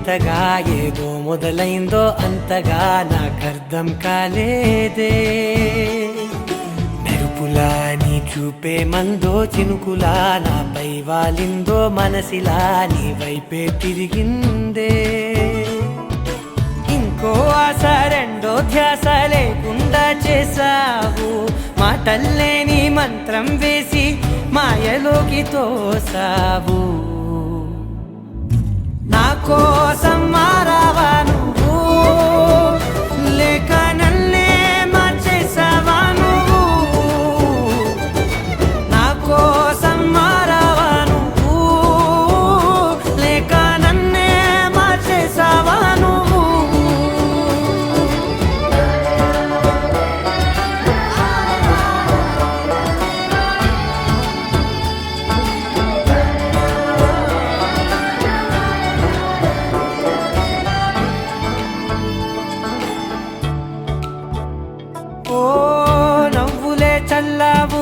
వింతగా ఏదో మొదలైందో అంతగా నాకర్థం కాలేదే. మెరుపులా నీ చూపే మందో చినుకులా నాపై వాలిందో మనసిలా నీ వైపే తిరిగిందే. ఇంకో ఆశ రెండో ధ్యాస లేకుండా చేసావు, మాటల్లేని మంత్రం వేసి మాయలోకి తోసావు. నా కోసం మారావా నువ్వు, లేక నన్నే మార్చేసావా నువ్వు? నా కోసం మారావా నువ్వు, లేక నన్నే మార్చేసావా నువ్వు? ఓ నవ్వులే చల్లావు,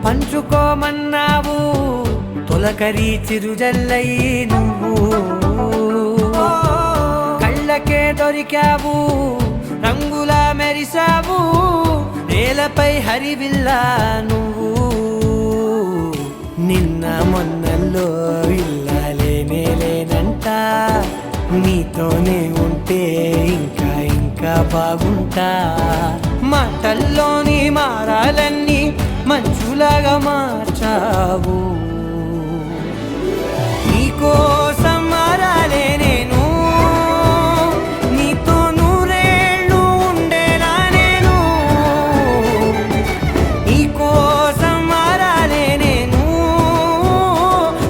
పంచుకోమన్నావు, తొలకరి చిరుజల్లై నువ్వు. కళ్ళకే దొరికావు, రంగులా మెరిసావు, నేలపై హరివిల్లా నువ్వు. నిన్న మొన్నల్లో ఇల్లాలేనే లేనంట, నీతోనే ఉంటే ఇంకా ఇంకా బాగుంటా. మాటల్లోని మారాలన్నీ మంచులాగా మార్చావు. నీకోసం మారాలే నేను, నీతో నూరేళ్ళు ఉండేలా నేను. నీకోసం మారాలే నేను,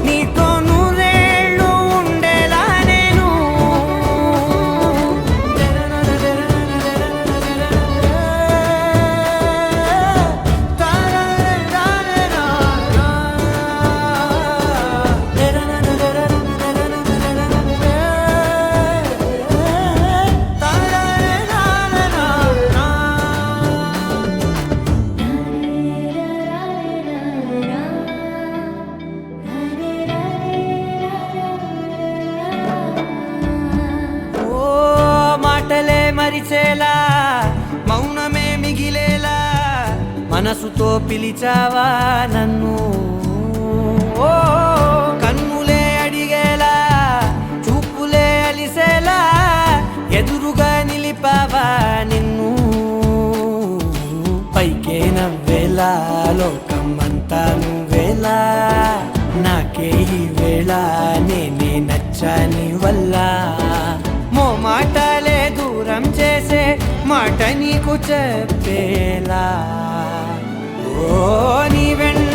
నీతో నూరేళ్ళు ఉండేలా నేను. మాటలే మరిచేలా, మౌనమే మిగిలేలా, మనసుతో పిలిచావా నన్ను. ఓ కన్నులే అడిగేలా, చూపులే అలిసేలా, ఎదురుగా నిలిపావా నిన్ను. పైకే నవ్వేలా, లోకం అంతా నువ్వేలా, నాకే ఈ వేళ నేనే నచ్చాని వల్ల. మాటలే దూరం చేసే మాట నీకు చెప్పేలా. ఓ నీ వెంట